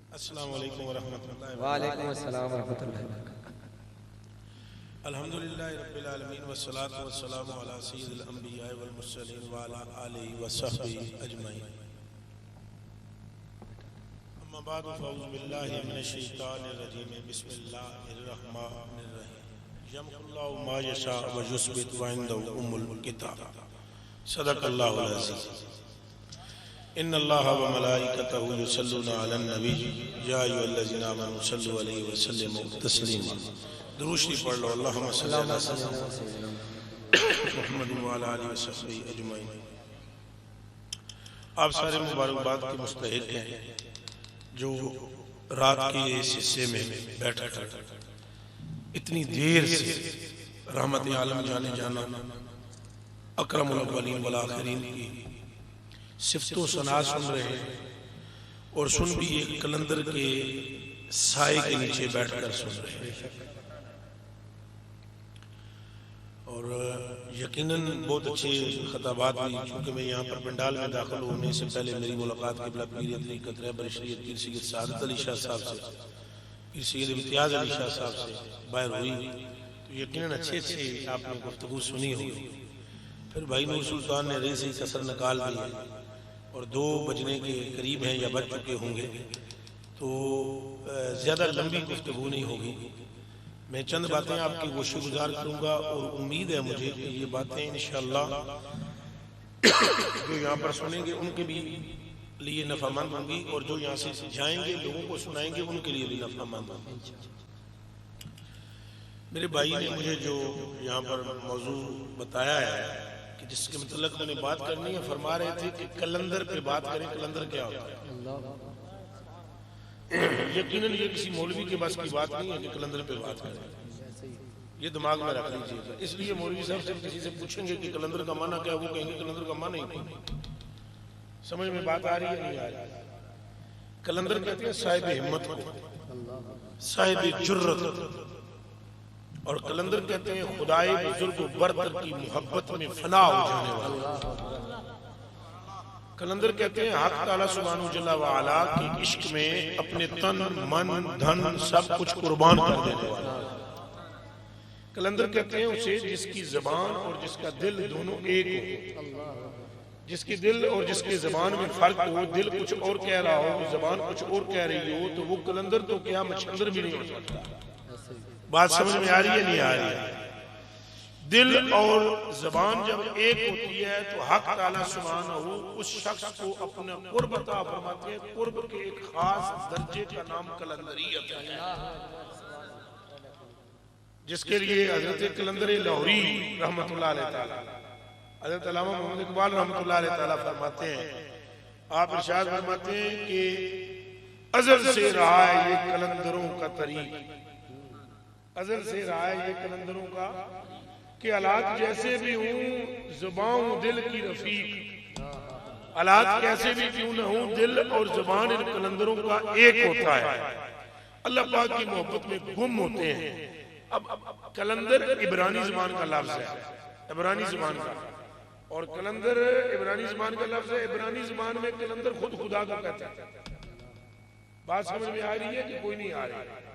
السلام علیکم ورحمۃ اللہ وبرکاتہ۔ وعلیکم السلام ورحمۃ اللہ وبرکاتہ۔ الحمدللہ رب العالمین والصلاة والسلام علی سید الانبیاء والمرسلین وعلی آلہ وصحبہ اجمعین۔ اما بعد فاعوذ باللہ من الشیطان الرجیم، بسم اللہ الرحمن الرحیم۔ یمحو اللہ ما یشاء ویثبت وعنده ام الکتاب۔ صدق اللہ العظیم۔ ان اللہ وملائکتہ یصلون علی النبی یا ایھا الذین آمنوا صلوا علیہ وسلموا تسلیما۔ درود شریف پڑھ لو۔ اللہم صلی علی سیدنا محمد وعلی آلہ وصحبہ اجمعین۔ آپ سارے مبارکباد کے مستحق ہیں جو رات کے اس حصے میں بیٹھا کر اتنی دیر سے رحمت عالم جانے جانا اکرم الاولین والآخرین کی صفت و ثنا سن رہے ہیں، اور سن بھی ایک کلندر کے سائے کے نیچے بیٹھ کر سن رہے ہیں، اور یقیناً بہت اچھے خطابات بھی، چونکہ میں یہاں پر پنڈال میں داخل ہونے سے پہلے میری ملاقات قبلہ پیر طریقت رہبر شریعت پیر سید سعادت علی شاہ صاحب سے، پیر سید امتیاز علی شاہ صاحب سے باہر ہوئی، تو یقیناً اچھے آپ نے گفتگو سنی ہوگی۔ پھر بھائی نور سلطان نے رے سے کسر نکال دی اور 2 بجنے کے قریب ہیں یا بج چکے ہوں گے، تو زیادہ لمبی گفتگو نہیں ہوگی۔ میں چند باتیں آپ کی گوشہ گزار کروں گا، اور امید ہے مجھے کہ یہ باتیں انشاءاللہ جو یہاں پر سنیں گے ان کے بھی لیے نفع مند ہوں گی، اور جو یہاں سے جائیں گے لوگوں کو سنائیں گے ان کے لیے بھی نفع مند ہوں گی۔ میرے بھائی نے مجھے جو یہاں پر موضوع بتایا ہے کہ جس کے متعلق میں نے بات کرنی ہے، فرما رہے تھے کہ کلندر پہ بات کریں۔ کلندر کیا ہوتا ہے؟ یقیناً یہ کسی مولوی کے بس کی بات نہیں ہے کہ کلندر پہ بات کریں، یہ دماغ میں رکھ لیجیے گا۔ اس لیے مولوی صاحب سے کسی سے پوچھیں گے کہ کلندر کا معنی کیا ہے، وہ کہیں گے کلندر کا معنی نہیں۔ سمجھ میں بات آ رہی ہے نہیں آ رہی؟ کلندر کہتے ہیں صاحب ہمت کو، صاحب جرت، اور کلندر کہتے ہیں خدائے بزرگ و برتر کی محبت میں فنا ہو جانے والا۔ کلندر کہتے ہیں حق تعالیٰ سبحانہ جل وعلا کے عشق میں اپنے تن من دھن سب کچھ قربان کر دینے والا۔ کلندر کہتے ہیں اسے جس کی زبان اور جس کا دل دونوں ایک ہو، جس کی دل اور جس کے زبان میں فرق ہو، دل کچھ اور کہہ رہا ہو زبان کچھ اور کہہ رہی ہو، تو وہ کلندر تو کیا مچھندر بھی نہیں ہو سکتا۔ بات سمجھ میں آ رہی ہے نہیں آ رہی ہے؟ دل اور زبان جب ایک ہوتی ہے تو حق تعالیٰ سبحانہ اس شخص کو اپنا قرب عطا فرماتے ہیں۔ قرب کے ایک خاص درجے کا نام کلندریت ہے، جس کے لیے حضرت کلندر لاہوری رحمت اللہ علیہ تعالیٰ، حضرت علامہ محمد اقبال رحمت اللہ علیہ تعالیٰ فرماتے ہیں، آپ ارشاد فرماتے ہیں کہ ازل سے رہا ہے یہ کلندروں کا طریق، ازل سے رہا ہے یہ کلندروں کا کہ آلات جیسے بھی ہوں زبان و دل کی رفیق، آلات کیسے بھی کیوں نہ ہوں دل اور زبان ان کلندروں کا ایک ہوتا ہے، اللہ پاک کی محبت میں گم ہوتے ہیں۔ اب کلندر عبرانی زبان کا لفظ ہے، عبرانی زبان کا، اور کلندر عبرانی زبان کا لفظ ہے۔ عبرانی زبان میں کلندر خود خدا کو کہتا ہے۔ بات سمجھ میں آ رہی ہے کہ کوئی نہیں آ رہی؟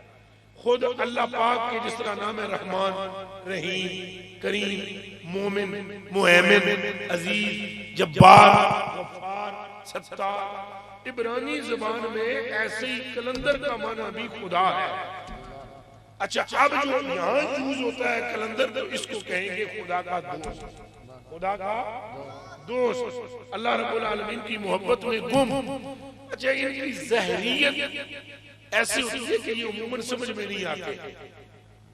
خود اللہ پاک کے جس طرح نام ہے رحمان، رحیم، کریم، مومن، محیمن، عزیز، جبار، غفار، ستار، عبرانی زبان میں ایسے ہی کلندر کا معنی بھی خدا ہے۔ اچھا اب جو یہاں یوز ہوتا ہے کلندر، تو اس کو کہیں گے خدا کا دوست، خدا کا دوست، اللہ رب العالمین کی محبت میں گم۔ اچھا ان کی ظاہریت ایسے ہوتی ہے کہ یہ عموماً سمجھ میں نہیں آتے،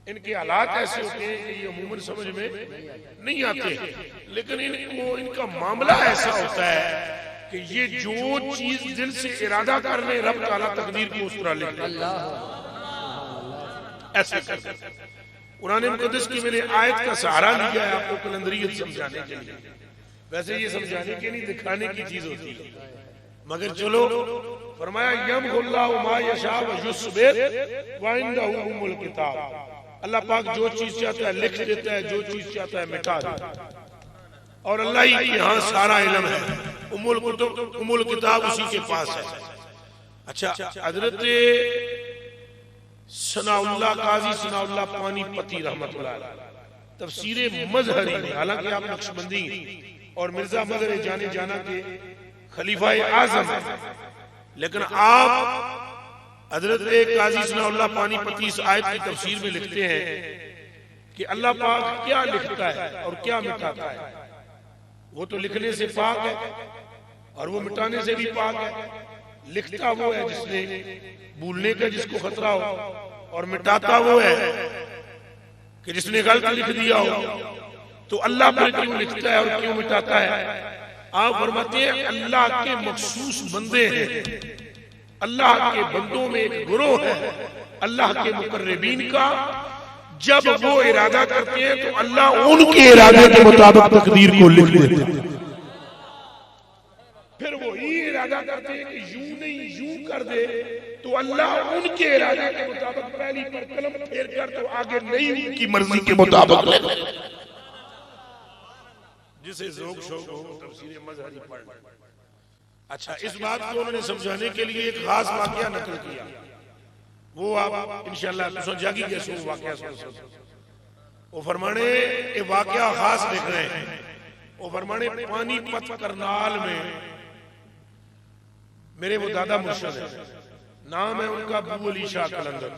ان کے حالات ایسے ہوتے ہیں کہ یہ عموماً سمجھ میں نہیں آتے، لیکن ان کا معاملہ ایسا ہوتا ہے کہ یہ جو چیز دل سے ارادہ کر لیں رب تعالیٰ تقدیر کو اس طرح لکھ دے، ایسے کرتے ہیں۔ قرآن مقدس کی میں نے آیت کا سہارا لیا ہے آپ کو کلندریت سمجھانے کے لیے، ویسے یہ سمجھانے کے نہیں دکھانے کی چیز ہوتی ہے، مگر چلو فرمایا یمحو اللہ ما یشاء ویثبت وعنده ام الکتاب، اللہ پاک جو چیز چاہتا ہے لکھ دیتا ہے، جو چیز چاہتا ہے مٹا دیتا ہے، اور اللہ ہی کے ہاں سارا علم ہے۔ ام الکتاب اسی کے پاس ہے۔ اچھا حضرت ثناء اللہ قاضی ثناء اللہ پانی پتی رحمت اللہ علیہ تفسیر مظہری میں، حالانکہ آپ نقشبندی اور مرزا مظہر جانے جانا کے خلیفہ اعظم ہیں، لیکن آپ حضرت قاضی ثناء اللہ پانی پتی اس آیت کی تفسیر میں لکھتے ہیں کہ اللہ پاک کیا لکھتا ہے اور کیا مٹاتا ہے. وہ تو لکھنے سے پاک ہے اور وہ مٹانے سے بھی پاک ہے. لکھتا وہ ہے جس نے بھولنے کا جس کو خطرہ ہو، اور مٹاتا وہ ہے کہ جس نے غلط لکھ دیا ہو. تو اللہ پر کیوں لکھتا ہے اور کیوں مٹاتا ہے؟ آپ فرماتے ہیں اللہ کے مخصوص بندے ہیں، اللہ کے بندوں میں ایک گروہ ہے اللہ کے مقربین کا. جب وہ ارادہ کرتے ہیں تو اللہ ان کے ارادے کے مطابق تقدیر کو لکھ دیتے ہیں. پھر وہی ارادہ کرتے ہیں کہ یوں نہیں یوں کر دے تو اللہ ان کے ارادے کے مطابق پہلی پر قلم پھیر کر تو آگے نہیں ان کی مرضی کے مطابق لے. جسے ذوق شوق ہو تفسیر مظہری پڑھ. اچھا اس بات کو انہوں نے سمجھانے کے لیے ایک خاص واقعہ نقل کیا، وہ آپ انشاءاللہ سمجھا گی کہ سو واقعہ سن. وہ فرمانے یہ واقعہ خاص لکھ رہے ہیں. وہ فرمانے پانی پت کرنال میں میرے وہ دادا مرشد ہے، نام ہے ان کا ابو علی شاہ قلندر.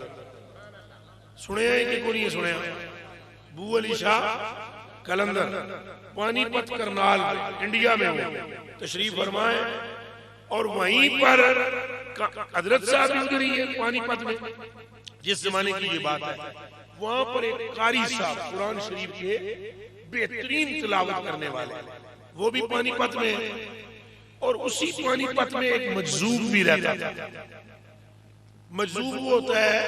سنے ہیں کہ کوئی نہیں سنے ہیں؟ ابو علی شاہ قلندر پانی پت کرنال انڈیا میں وہ تشریف فرمائے، اور وہیں پر حضرت صاحب گزری ہے پانی پت میں. جس زمانے کی یہ بات ہے وہاں پر ایک قاری صاحب قرآن شریف کے بہترین تلاوت کرنے والے وہ بھی پانی پت میں، اور اسی پانی پت میں ایک مجذوب بھی رہتا تھا. مجذوب وہ ہوتا ہے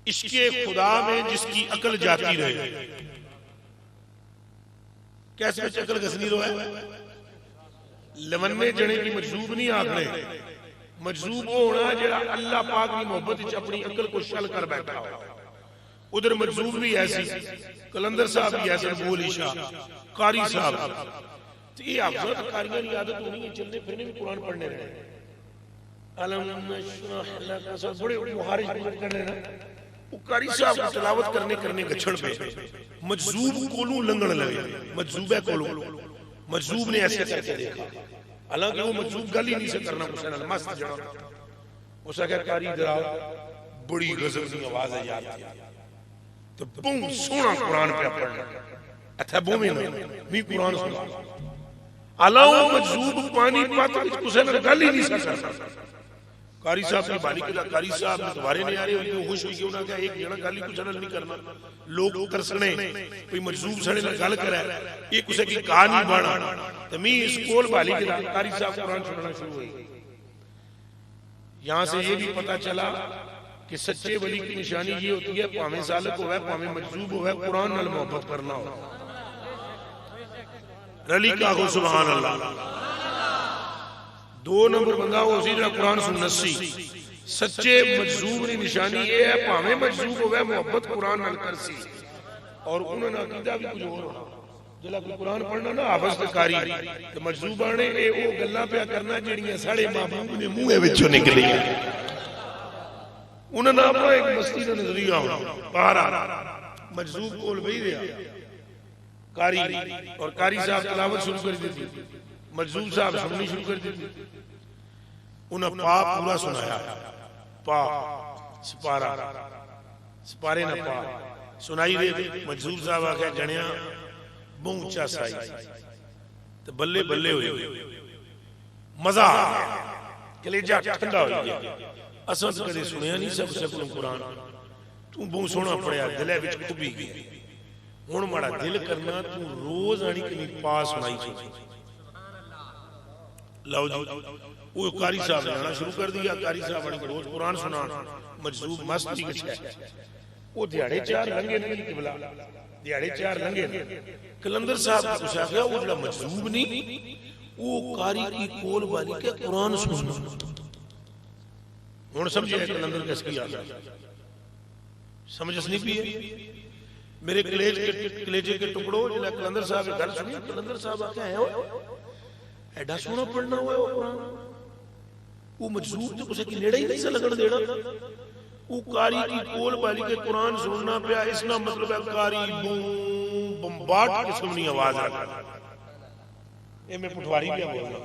عشق خدا میں جس کی عقل جاتی رہے. کیسے عقل گسنی رو ہے لمنے جنے کی مجذوب نہیں آکھنے. مجذوب وہ ہونا جڑا اللہ پاک کی محبت اپنی عقل کو شل کر بیٹھا ہو. ادھر مجذوب بھی ایسی، قلندر صاحب بھی ایسے، ابو علی شاہ قاری صاحب. تو یہ افضل قاریوں کی عادت ہونی ہے چلنے پھرنے بھی قرآن پڑھنے رہے. علم نشرح لک صدرک بڑے محارج کرنے رہے. وہ قاری صاحب کو تلاوت کرنے گچھڑ پہ مجذوب کولوں لنگن لگے. مجذوب ہے کولوں. مجذوب نے ایسے کر کے دیکھا، حالانکہ وہ مجذوب گل ہی نہیں سے کرنا حسین المست جڑا. اس کا کہا قاری دراؤ بڑی غضب کی آواز ہے یاد تھی تو بوں سونا قرآن پہ پڑھنا اتھا بوں میں نہیں قرآن سنا. اللہ وہ مجذوب پانی پاتا حسین گل ہی نہیں سے کرنا. قاری صاحب کی بالی کلا قاری صاحب نے دوبارے نہیں آ رہے ہوئی خوش ہوئی کہ انہوں نے کہا ایک جنہ گالی کو چنل نہیں کرنا. لوگ ترسنے کوئی مجذوب سڑے نہ گل کرے ایک اسے کی کہانی بانا تو میں اس کول بالی کلا قاری صاحب قرآن سننا شروع ہوئی. یہاں سے یہ بھی پتا چلا کہ سچے ولی کی نشانی یہ ہوتی ہے پاہمیں سالک ہوئے پاہمیں مجذوب ہوئے قرآن نال محبت کرنا ہو. رلی کا ہو سبحان اللہ. دو نمبر بندہ ہو اسی طرح قرآن سنت سی. سچے مجذوب کی نشانی یہ ہے پاہمیں مجذوب ہوئے محبت قرآن نال کر سی. اور انہوں نے عقیدہ بھی کچھ اور ہونا جلہ کوئی قرآن پڑھنا نا حافظ تکاری تو مجذوب آنے اے او گلہ پہ کرنا جڑیاں ساڑھے محبوب نے منہ وچوں نکلی ہیں. انہوں نے اپنا ایک مستی کا نظریہ ہونا پہارا مجذوب کول بھی دیا قاری اور قاری صاحب تلاوت شروع کر دیتی. مجذوب صاحب سننی شروع کر دیتی. انہوں پا پورا سنایا پا سپارا سپارے نہ پا سنائی دے دی. مجذوب صاحب آکھا جنیاں بونچا سائی تو بلے بلے ہوئے مزہ آ گیا کلیجہ ٹھنڈا ہو گیا. اساں کدے سنیا نہیں سب سے قرآن تو بہت سونا پڑیا دلے وچ کبھی گیا. ہن ماڑا دل کرنا تو روز آنی کنی پا سنائی چاہیے. لو جی وہ قاری صاحب نے آنا شروع کر دیا. قاری صاحب آنی روز قرآن سنا. مجذوب مستی کچھ ہے وہ دیہڑے چار لنگے نہیں قبلہ دیہڑے چار لنگے نہیں. قلندر صاحب نے کچھ آگیا وہ جڑا مجذوب نہیں وہ قاری کی کول والی کے قرآن سننا. ہوں سمجھے قلندر کس کی آگا سمجھ اس نہیں پیے میرے کلیجے کے ٹکڑوں جنہیں قلندر صاحب گھر سنی. قلندر صاحب آگیا ہے ایڈا سونا پڑھنا ہوا ہے قرآن وہ مجذوب تے کسے کی نیڑے ہی نہیں سے لگن دینا وہ قاری کی کول بالی کے قرآن سننا پیا اس نا مطلب ہے قاری بوم بمباٹ قسم نہیں آواز آتا یہ میں پٹواری پہ بولنا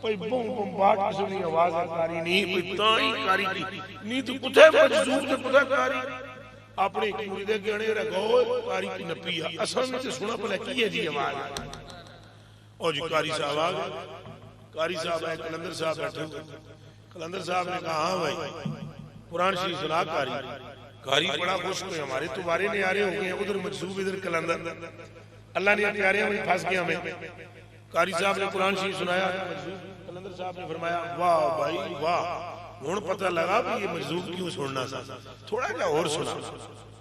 کوئی بوم بمباٹ قسم نہیں آواز آتا قاری نہیں کوئی تائیں قاری کی نہیں تو کتے مجذوب تے کتے قاری اپنے ایک مریدے گھنے رکھو قاری کی نپیا اصلا میں سے سنا پلے کی ہے جی آواز اور جی قاری صاحب آگئے قاری صاحب ہے کلندر صاحب بیٹھے ہوئے کلندر صاحب نے کہا ہاں بھائی قرآن شریف سنا قاری بڑا خوش ہوئے ہمارے تو بارے نیارے ہو گئے ہیں ادھر مجذوب ادھر کلندر اللہ نے پیارے ہمیں پھنس گیا ہمیں قاری صاحب نے قرآن شریف سنایا کلندر صاحب نے فرمایا واہ بھائی واہ ہون پتہ لگا بھی یہ مجذوب کیوں سننا سا تھوڑا جا اور سنا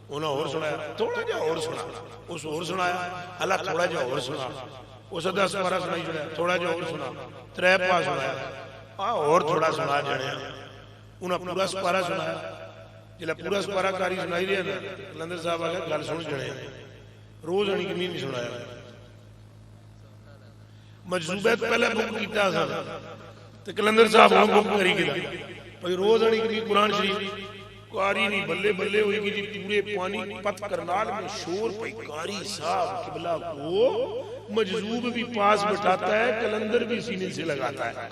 انہوں اور سنایا تھوڑا جا اور سنا اس اور سنایا اللہ تھوڑا جا اور سنا اس 10 پارا سنائی جڑا تھوڑا جا اور سنا 3 پا سنایا اور تھوڑا سنا جڑیا انہاں پورا سپارا سنایا جلے پورا سپارا کاری سنائی رہا نا کلندر صاحب آگے گل سن جڑیا روز ہنی کمی نہیں سنایا مجذوبیت پہلے بک کیتا سا تو کلندر صاحب ہم بک کری گیا بھئی روز ہنی کمی قرآن شریف قاری نہیں بلے بلے ہوئی گی جی پورے پانی پت کرنال میں شور پہ قاری صاحب قبلہ کو مجذوب بھی پاس بٹھاتا ہے کلندر بھی سینے سے لگاتا ہے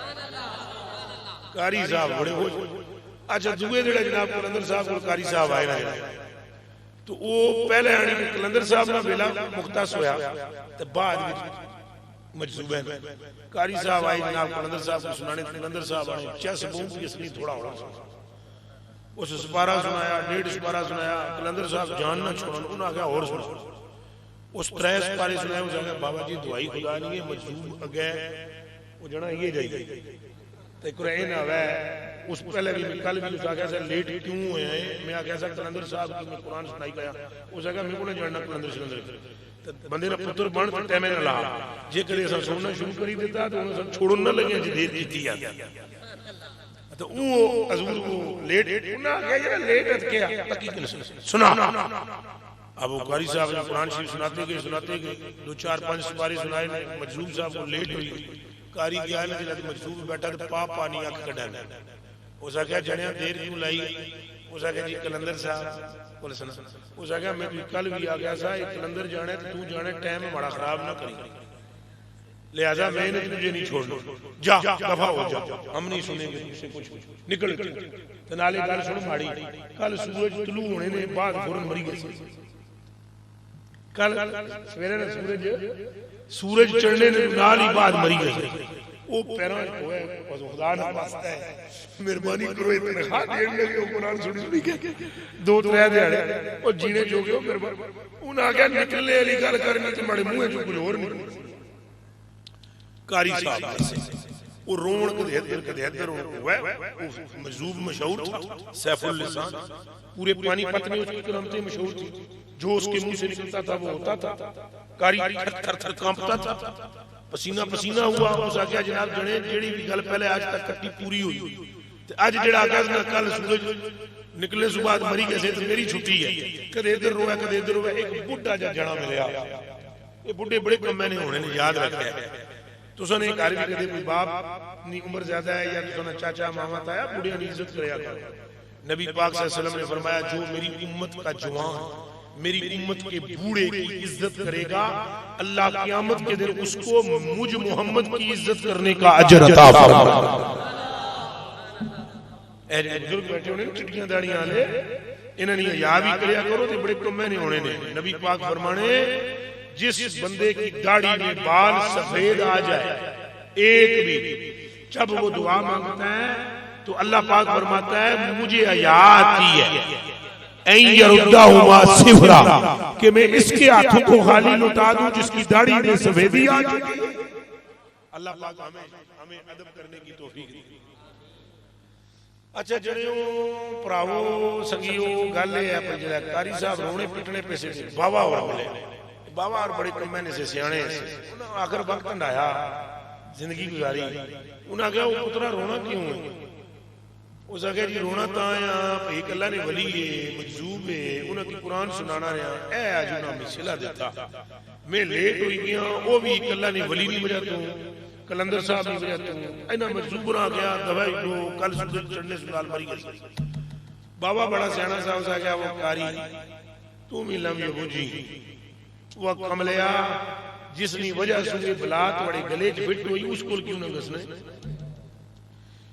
قاری صاحب بڑے ہو اچھا دوئے دیڑا جناب کلندر صاحب کو قاری صاحب آئے رہے تو وہ پہلے آنی کہ کلندر صاحب نہ بیلا مختص ہویا تو بعد مجذوب ہے قاری صاحب آئے جناب کلندر صاحب کو سنانے کلندر صاحب آئے چیس بوم کی اسنی تھوڑا ہو رہا اس سپارہ سنایا 1.5 سپارہ سنایا کلندر صاحب جاننا چھوڑا انہوں آگیا اور سنا اس 3 سپارے سنایا اس آگیا بابا جی دعائی خدا نہیں ہے مجذوب اگئے وہ جنا یہ جائیے تو قرآن آوے اس پہلے بھی کل بھی اس آگیا سے لیٹ کیوں ہوئے ہیں میں آگیا سا کلندر صاحب کی میں قرآن سنائی گیا اس آگیا میں کو نے جاننا کلندر بندے نے پتر بان تو ٹیمے نہ لا جے کرے ایسا سننا شروع کری دیتا تو انہوں نے چھوڑن نہ لگے جی دیر جیتی آگیا تو وہ حضور کو لیٹ انہوں آگیا یہ لیٹ کیا تقیق نہیں سنا اب وہ قاری صاحب نے قرآن شریف سناتے گئے 2 4 5 سپارے سنائے مجذوب صاحب کو لیٹ ہوئی قاری کی آئے میں جلد مجذوب بیٹھا تو پانی آکھ کڑھانا اس آگیا جنیا دیر کیوں لائی اس آگیا جی کلندر صاحب بولے سنا اس آگیا میں کل بھی آگیا سا ایک کلندر جانے تو جانے ٹائم بڑا خراب نہ کری لہذا میں نے تجھے نہیں چھوڑنا جا دفع ہو جا ہم نہیں سنیں گے سے کچھ نکل تنالے گل سن ماڑی کل سورج طلوع ہونے نے بعد فوراں مری گئی کل سویرے نے سورج چڑھنے نے نال ہی بعد مری گئی وہ پیران ہوئے خدا نہ واسطہ ہے مہربانی کرو اتنے خواہ دیر لگے وہ قرآن سنی کے 2-3 دیاڑے اور جینے جو گئے ہو انہاں آگیا نکلنے علی گل کرنے تے مڑے منہ جو کچھ اور نہیں قاری صاحب سے وہ رون کدے ادھر ہوئے مجذوب مشہور تھا سیف اللسان پورے پانی پت میں اس کی کرامتیں مشہور تھی جو اس کے منہ سے نکلتا تھا وہ ہوتا تھا قاری تھر تھر کانپتا تھا پسینہ پسینہ ہوا اس آگیا جناب جنے جیڑی بھی گل پہلے آج تک کٹی پوری ہوئی آج جڑا آگیا کل سورج نکلنے سے بعد مری کیسے تو میری چھٹی ہے کدے ادھر روئے کدے ادھر روئے ایک بڑھا جا جنا ملیا یہ بڑھے بڑے کم میں نے ہونے نے یاد رکھے تو سنے ایک عربی کہتے کوئی باپ نی عمر زیادہ ہے یا تو سنے چاچا مامت آیا بڑھے نے عزت کریا کرو نبی پاک صلی اللہ علیہ وسلم نے فرمایا جو میری امت کا جوان میری امت کے بوڑھے کی عزت کرے گا اللہ قیامت کے دن اس کو مجھ محمد کی عزت کرنے کا اجر عطا فرمائے اے بزرگ بیٹھے ہونے چٹکیاں داڑیاں آلے انہوں نے یا بھی کریا کرو تو بڑے کم میں نہیں ہونے نے نبی پاک فرمانے جس بندے کی داڑھی میں بال سفید آ جائے ایک بھی جب وہ دعا مانگتا ہے تو اللہ پاک فرماتا ہے مجھے حیا آتی ہے این یردہما صفرا کہ میں اس کے آنکھوں کو خالی لٹا دوں جس کی داڑھی میں سفیدی آ چکی اللہ پاک ہمیں ادب کرنے کی توفیق دی اچھا جڑیوں پراؤ سنگیوں گالے ہے پر جڑا قاری صاحب رونے پٹنے پیسے بابا اور بولے بابا اور بڑے کمینے سے سیانے انہوں آخر وقت اندایا زندگی گزاری انہوں کہا وہ پترہ رونا کیوں ہے اس آگے جی رونا تایا ایک اللہ نے ولی ہے مجذوب ہے انہوں کی قرآن سنانا رہا اے آجونا میں صلح دیتا میں لیٹ ہوئی گیا وہ بھی ایک اللہ نے ولی نہیں بجا تو کلندر صاحب کی وجہ تو اینا مجذوب نہ گیا دوائی کو کل سورج چڑھنے سنال مری گئی بابا بڑا سیانا صاحب سے گیا وہ کاری تو میلم یہ بجھی وہ کملیا جس نے وجہ سے بلات بڑے گلے چھ ہوئی اس کو کیوں نہ گسنے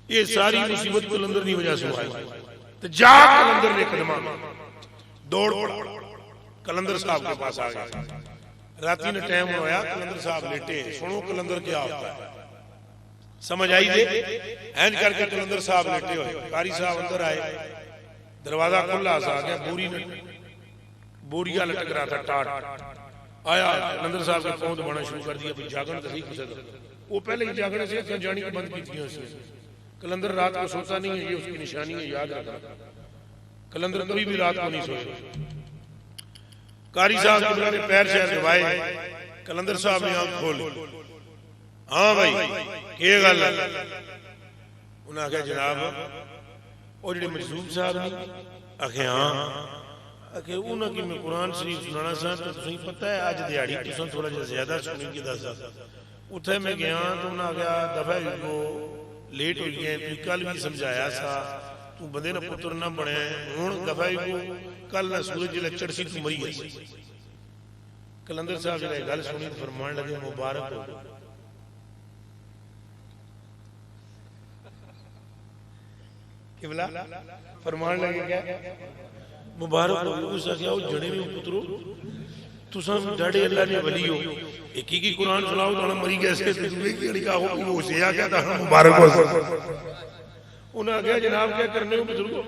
یہ ساری مصیبت کلندر نہیں وجہ سے آئی تو جا کلندر نے قدمہ دوڑ کلندر صاحب کے پاس آ گیا راتی نے ٹائم ہویا کلندر صاحب لیٹے سنو کلندر کیا ہوتا ہے سمجھ آئی دے اینج کر کے کلندر صاحب لیٹے ہوئے قاری صاحب اندر آئے دروازہ کھلا سا گیا بوریا لٹک رہا تھا ٹاٹ آیا کلندر صاحب کا پونت بڑھنا شروع کر دیا پھر جاگن تسی کسے تھا وہ پہلے ہی جاگنے سے کیا جانی کی بند کی تھی اس نے کلندر رات کو سوتا نہیں ہے یہ اس کی نشانی ہے یاد رکھا کلندر کبھی بھی رات کو نہیں سوئے قاری صاحب نے پیر سے دبائے کلندر صاحب نے آنکھ کھول ہاں بھائی کیا گل ہے انہوں نے کہا جناب اور جڑے مجذوب صاحب نے آکھے ہاں آکھے انہوں کی میں قرآن شریف سنانا سا تو تسیں پتہ ہے آج دیاڑی تسیں تھوڑا جا زیادہ سنیں کی دسا اتھے میں گیا تو انہوں نے کہا دفعہ کو لیٹ ہو گئے تو کل بھی سمجھایا سا تو بندے نہ پتر نہ بڑھے ہون دفعہ کو کل نہ سورج جلے چڑسی تو مری ہے کلندر صاحب جلے گل سنی تو فرمان لگے مبارک ہو قبلہ فرمان لگے کیا مبارک ہو اس کیا ہو جڑے میں پترو تو سن ڈاڑے اللہ نے ولی ہو ایک ہی کی قرآن سناؤ تو مری کیسے تو ایک ہی کا ہو سے آ گیا تھا مبارک ہو انہوں نے کہا جناب کیا کرنے ہو بزرگو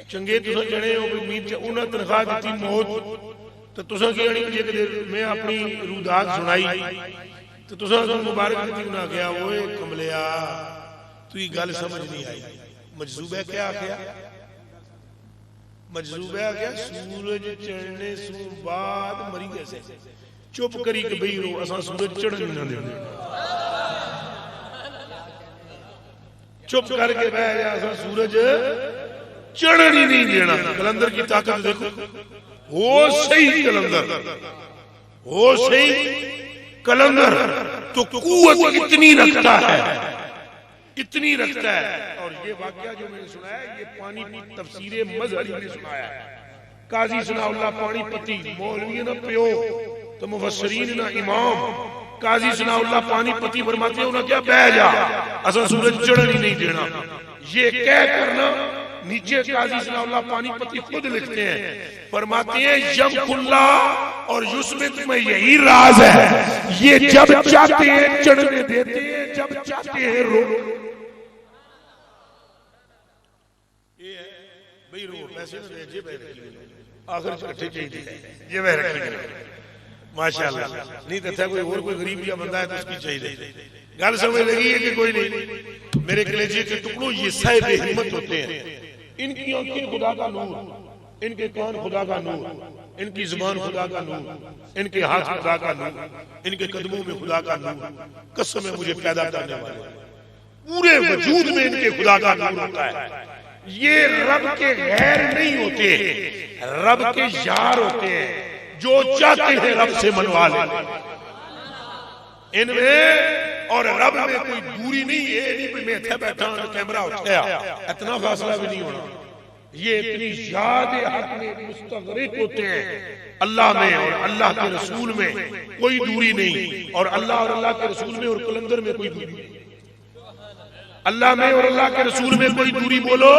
چنگے تسا جڑے ہو امید انہوں نے تنخواہ دیتی موت تو تسا کیا نہیں مجھے کہ میں اپنی رودات سنائی تو تسا مبارک دیتی انہوں نے کہا وہ کملیا تو یہ گل سمجھ نہیں آئی مجذوب ہے کیا کیا مجذوب ہے کیا سورج چڑھنے سے بعد مری کیسے چپ کری کہ بھئی رو اساں سورج چڑھنے نہ دے چپ کر کے بہ گیا اساں سورج چڑھنی نہیں دینا کلندر کی طاقت دیکھو ہو صحیح کلندر ہو صحیح کلندر تو قوت اتنی رکھتا ہے اتنی رکھتا ہے اور یہ واقعہ جو میں نے سنایا ہے یہ پانی کی تفسیر مظہری نے سنایا ہے قاضی ثناء اللہ پانی پتی مولوی نہ پیو تو مفسرین نہ امام قاضی ثناء اللہ پانی پتی فرماتے ہیں انہوں نے کیا بہ جا اصلا سورج چڑھنی نہیں دینا یہ کہہ کرنا نیچے قاضی ثناء اللہ پانی پتی خود لکھتے ہیں فرماتے ہیں یمق اللہ اور یثبت میں یہی راز ہے یہ جب چاہتے ہیں چڑھنے دیتے ہیں جب چاہتے ہیں رو بھئی رو پیسے نہ دے جیب ہے آخر چکٹھے چاہیے یہ بہ رکھی گئے ماشاءاللہ نہیں تھا کوئی غریب یا بندہ ہے تو اس کی چاہیے گل سمجھ لگی ہے کہ کوئی نہیں میرے کلیجے کے ٹکڑوں یہ صاحب ہمت ہوتے ہیں ان کی آنکھیں خدا کا نور ان کے کان خدا کا نور ان کی زبان خدا کا نور ان کے ہاتھ خدا کا نور ان کے قدموں میں خدا کا نور قسم ہے مجھے پیدا کرنے والے پورے وجود میں ان کے خدا کا نور ہوتا ہے یہ رب کے غیر نہیں ہوتے رب کے یار ہوتے ہیں جو چاہتے ہیں رب سے منوا لیں ان میں اور رب میں کوئی دوری نہیں ہے نہیں میں تھے بیٹھا ہوں کیمرہ اٹھایا اتنا فاصلہ بھی نہیں ہونا یہ اتنی یاد حق میں مستغرق ہوتے ہیں اللہ میں اور اللہ کے رسول میں کوئی دوری نہیں اور اللہ کے رسول میں اور کلندر میں کوئی دوری نہیں اللہ میں اور اللہ کے رسول میں کوئی دوری بولو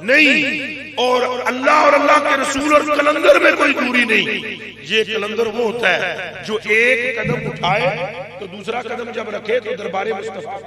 نہیں اور اللہ کے رسول اور کلندر میں کوئی دوری نہیں یہ کلندر وہ ہوتا ہے جو ایک قدم اٹھائے تو دوسرا قدم جب رکھے تو دربار مصطفیٰ